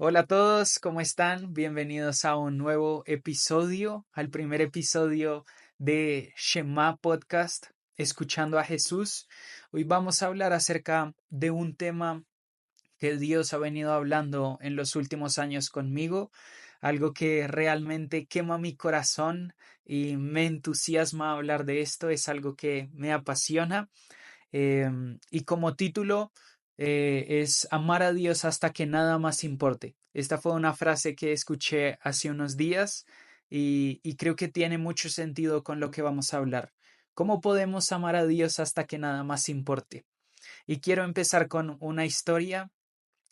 Hola a todos, ¿cómo están? Bienvenidos a un nuevo episodio, al primer episodio de Shema Podcast, Escuchando a Jesús. Hoy vamos a hablar acerca de un tema que Dios ha venido hablando en los últimos años conmigo, algo que realmente quema mi corazón y me entusiasma hablar de esto, es algo que me apasiona. Y como título es Amar a Dios hasta que nada más importe. Esta fue una frase que escuché hace unos días y creo que tiene mucho sentido con lo que vamos a hablar. ¿Cómo podemos amar a Dios hasta que nada más importe? Y quiero empezar con una historia.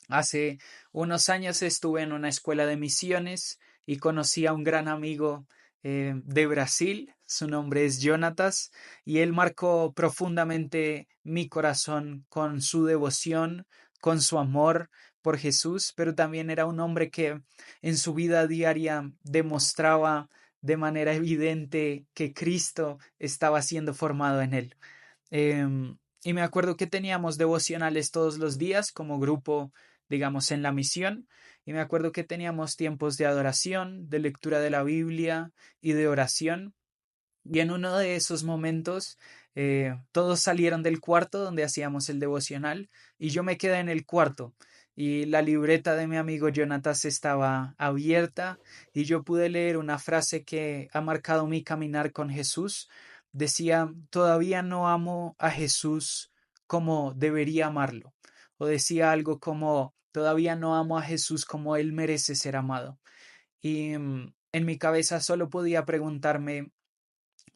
Hace unos años estuve en una escuela de misiones y conocí a un gran amigo de Brasil. Su nombre es Jonatas y él marcó profundamente mi corazón con su devoción, con su amor por Jesús, pero también era un hombre que en su vida diaria demostraba de manera evidente que Cristo estaba siendo formado en él. Y me acuerdo que teníamos devocionales todos los días como grupo, digamos, en la misión. Y me acuerdo que teníamos tiempos de adoración, de lectura de la Biblia y de oración. Y en uno de esos momentos, todos salieron del cuarto donde hacíamos el devocional y yo me quedé en el cuarto. Y la libreta de mi amigo Jonatas estaba abierta y yo pude leer una frase que ha marcado mi caminar con Jesús. Decía, todavía no amo a Jesús como debería amarlo. O decía algo como, todavía no amo a Jesús como Él merece ser amado. Y en mi cabeza solo podía preguntarme,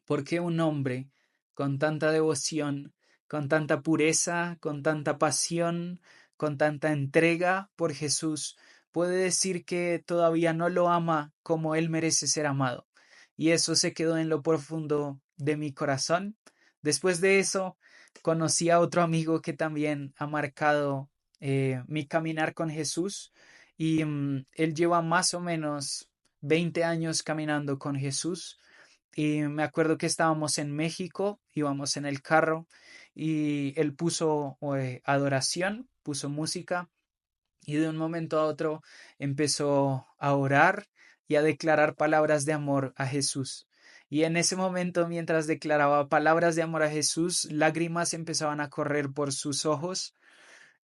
¿por qué un hombre con tanta devoción, con tanta pureza, con tanta pasión, con tanta entrega por Jesús, puede decir que todavía no lo ama como él merece ser amado? Y eso se quedó en lo profundo de mi corazón. Después de eso, conocí a otro amigo que también ha marcado mi caminar con Jesús y él lleva más o menos 20 años caminando con Jesús. Y me acuerdo que estábamos en México, íbamos en el carro y él puso adoración, puso música y de un momento a otro empezó a orar y a declarar palabras de amor a Jesús. Y en ese momento, mientras declaraba palabras de amor a Jesús, lágrimas empezaban a correr por sus ojos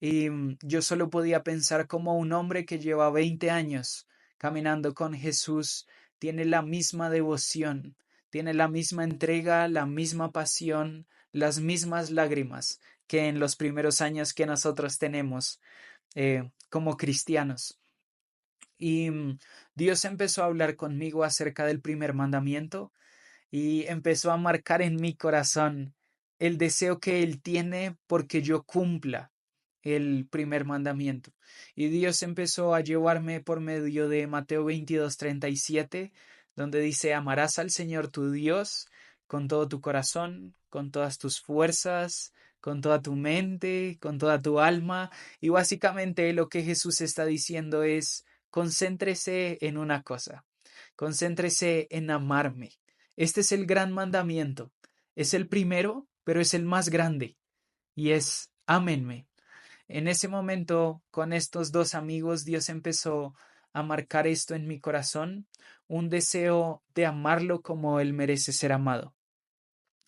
y yo solo podía pensar cómo un hombre que lleva 20 años caminando con Jesús tiene la misma devoción, tiene la misma entrega, la misma pasión, las mismas lágrimas que en los primeros años que nosotros tenemos como cristianos. Y Dios empezó a hablar conmigo acerca del primer mandamiento y empezó a marcar en mi corazón el deseo que Él tiene porque yo cumpla el primer mandamiento. Y Dios empezó a llevarme por medio de Mateo 22:37, donde dice, amarás al Señor tu Dios con todo tu corazón, con todas tus fuerzas, con toda tu mente, con toda tu alma. Y básicamente lo que Jesús está diciendo es, concéntrese en una cosa, concéntrese en amarme. Este es el gran mandamiento. Es el primero, pero es el más grande. Y es, ámenme. En ese momento, con estos dos amigos, Dios empezó a marcar esto en mi corazón, un deseo de amarlo como Él merece ser amado.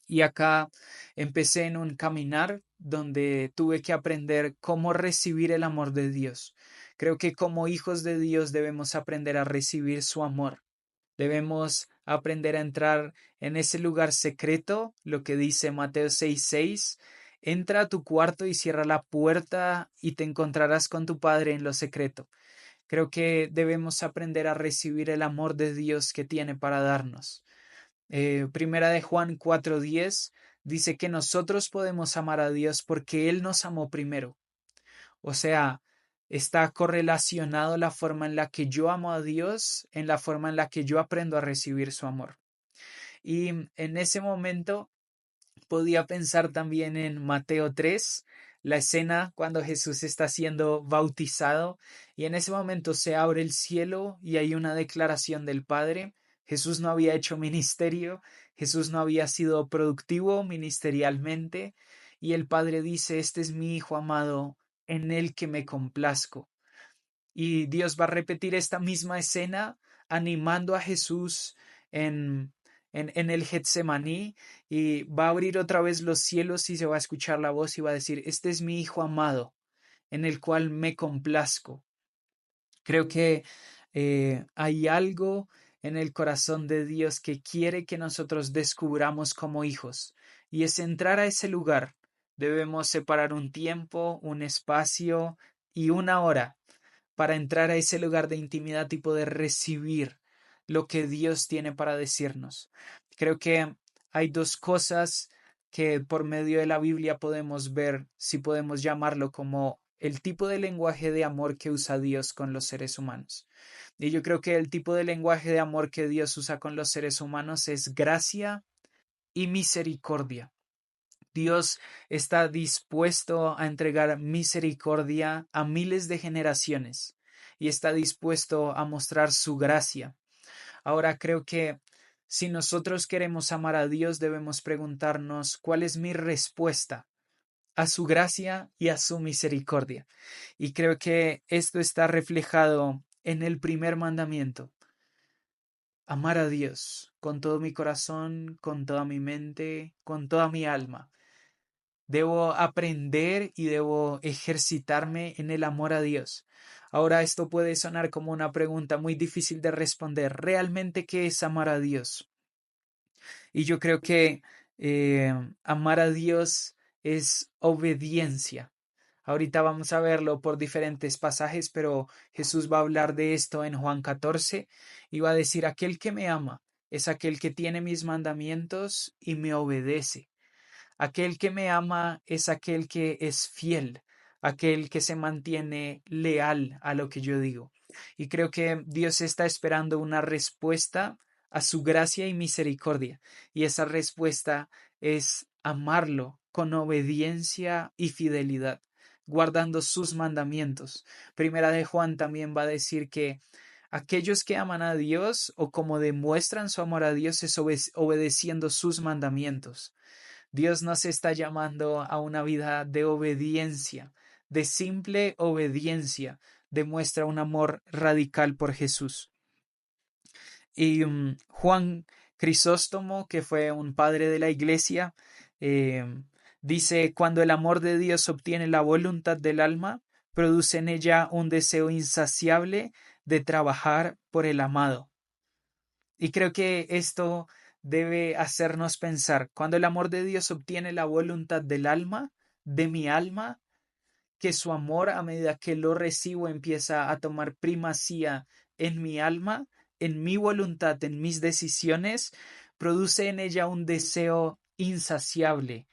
Y acá empecé en un caminar donde tuve que aprender cómo recibir el amor de Dios. Creo que como hijos de Dios debemos aprender a recibir su amor. Debemos aprender a entrar en ese lugar secreto, lo que dice Mateo 6:6. Entra a tu cuarto y cierra la puerta y te encontrarás con tu Padre en lo secreto. Creo que debemos aprender a recibir el amor de Dios que tiene para darnos. Primera de Juan 4:10 dice que nosotros podemos amar a Dios porque Él nos amó primero. O sea, está correlacionado la forma en la que yo amo a Dios en la forma en la que yo aprendo a recibir su amor. Y en ese momento podía pensar también en Mateo 3, la escena cuando Jesús está siendo bautizado y en ese momento se abre el cielo y hay una declaración del Padre. Jesús no había hecho ministerio, Jesús no había sido productivo ministerialmente y el Padre dice, este es mi Hijo amado, en el que me complazco. y Dios va a repetir esta misma escena animando a Jesús en, en el Getsemaní, y va a abrir otra vez los cielos y se va a escuchar la voz y va a decir, este es mi Hijo amado, en el cual me complazco. Creo que hay algo en el corazón de Dios que quiere que nosotros descubramos como hijos, y es entrar a ese lugar. Debemos separar un tiempo, un espacio y una hora para entrar a ese lugar de intimidad y poder recibir lo que Dios tiene para decirnos. Creo que hay dos cosas que por medio de la Biblia podemos ver, si podemos llamarlo como el tipo de lenguaje de amor que usa Dios con los seres humanos. Y yo creo que el tipo de lenguaje de amor que Dios usa con los seres humanos es gracia y misericordia. Dios está dispuesto a entregar misericordia a miles de generaciones y está dispuesto a mostrar su gracia. Ahora creo que si nosotros queremos amar a Dios, debemos preguntarnos cuál es mi respuesta a su gracia y a su misericordia. Y creo que esto está reflejado en el primer mandamiento: amar a Dios con todo mi corazón, con toda mi mente, con toda mi alma. Debo aprender y debo ejercitarme en el amor a Dios. Ahora, esto puede sonar como una pregunta muy difícil de responder. ¿Realmente qué es amar a Dios? Y yo creo que amar a Dios es obediencia. Ahorita vamos a verlo por diferentes pasajes, pero Jesús va a hablar de esto en Juan 14 y va a decir, aquel que me ama es aquel que tiene mis mandamientos y me obedece. Aquel que me ama es aquel que es fiel, aquel que se mantiene leal a lo que yo digo. Y creo que Dios está esperando una respuesta a su gracia y misericordia. Y esa respuesta es amarlo con obediencia y fidelidad, guardando sus mandamientos. Primera de Juan también va a decir que aquellos que aman a Dios, o como demuestran su amor a Dios, es obedeciendo sus mandamientos. Dios nos está llamando a una vida de obediencia, de simple obediencia. Demuestra un amor radical por Jesús. Y Juan Crisóstomo, que fue un padre de la iglesia, dice, cuando el amor de Dios obtiene la voluntad del alma, produce en ella un deseo insaciable de trabajar por el amado. Y creo que esto debe hacernos pensar, cuando el amor de Dios obtiene la voluntad del alma, de mi alma, que su amor, a medida que lo recibo, empieza a tomar primacía en mi alma, en mi voluntad, en mis decisiones, produce en ella un deseo insaciable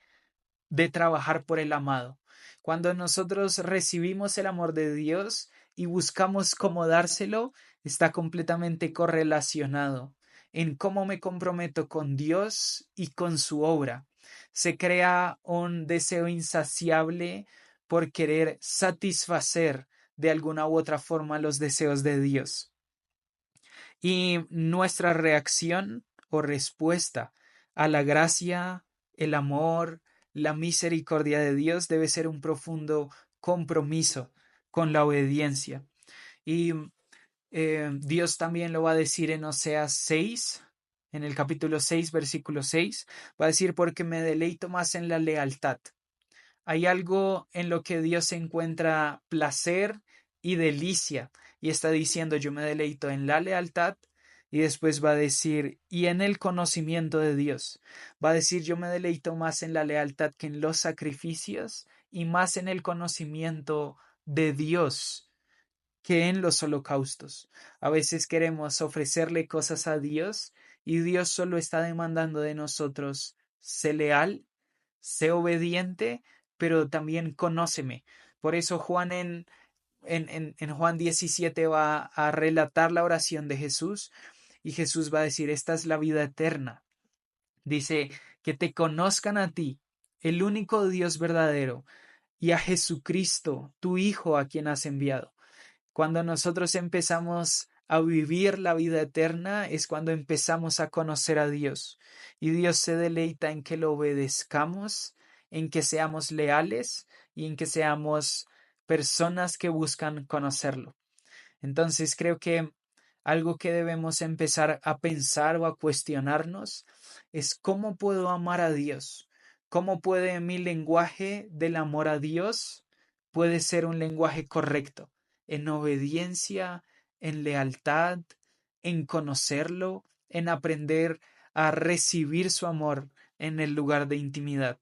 de trabajar por el amado. Cuando nosotros recibimos el amor de Dios y buscamos cómo dárselo, está completamente correlacionado en cómo me comprometo con Dios y con su obra. Se crea un deseo insaciable por querer satisfacer de alguna u otra forma los deseos de Dios. Y nuestra reacción o respuesta a la gracia, el amor, la misericordia de Dios debe ser un profundo compromiso con la obediencia. Y Dios también lo va a decir en Oseas 6, en el capítulo 6, versículo 6, va a decir, porque me deleito más en la lealtad. Hay algo en lo que Dios encuentra placer y delicia, y está diciendo, yo me deleito en la lealtad, y después va a decir, y en el conocimiento de Dios. Va a decir, yo me deleito más en la lealtad que en los sacrificios, y más en el conocimiento de Dios que en los holocaustos. A veces queremos ofrecerle cosas a Dios y Dios solo está demandando de nosotros, sé leal, sé obediente, pero también conóceme. Por eso Juan en Juan 17 va a relatar la oración de Jesús, y Jesús va a decir, esta es la vida eterna. Dice, que te conozcan a ti, el único Dios verdadero, y a Jesucristo, tu Hijo, a quien has enviado. Cuando nosotros empezamos a vivir la vida eterna es cuando empezamos a conocer a Dios, y Dios se deleita en que lo obedezcamos, en que seamos leales y en que seamos personas que buscan conocerlo. Entonces creo que algo que debemos empezar a pensar o a cuestionarnos es cómo puedo amar a Dios, cómo puede mi lenguaje del amor a Dios puede ser un lenguaje correcto, en obediencia, en lealtad, en conocerlo, en aprender a recibir su amor en el lugar de intimidad.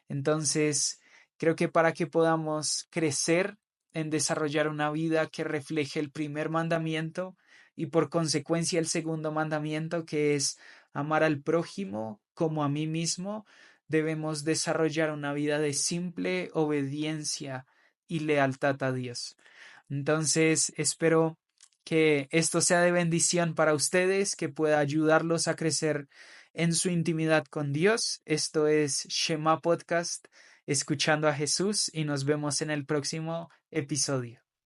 Entonces, creo que para que podamos crecer en desarrollar una vida que refleje el primer mandamiento y por consecuencia el segundo mandamiento, que es amar al prójimo como a mí mismo, debemos desarrollar una vida de simple obediencia y lealtad a Dios. Entonces, espero que esto sea de bendición para ustedes, que pueda ayudarlos a crecer en su intimidad con Dios. Esto es Shema Podcast, escuchando a Jesús, y nos vemos en el próximo episodio.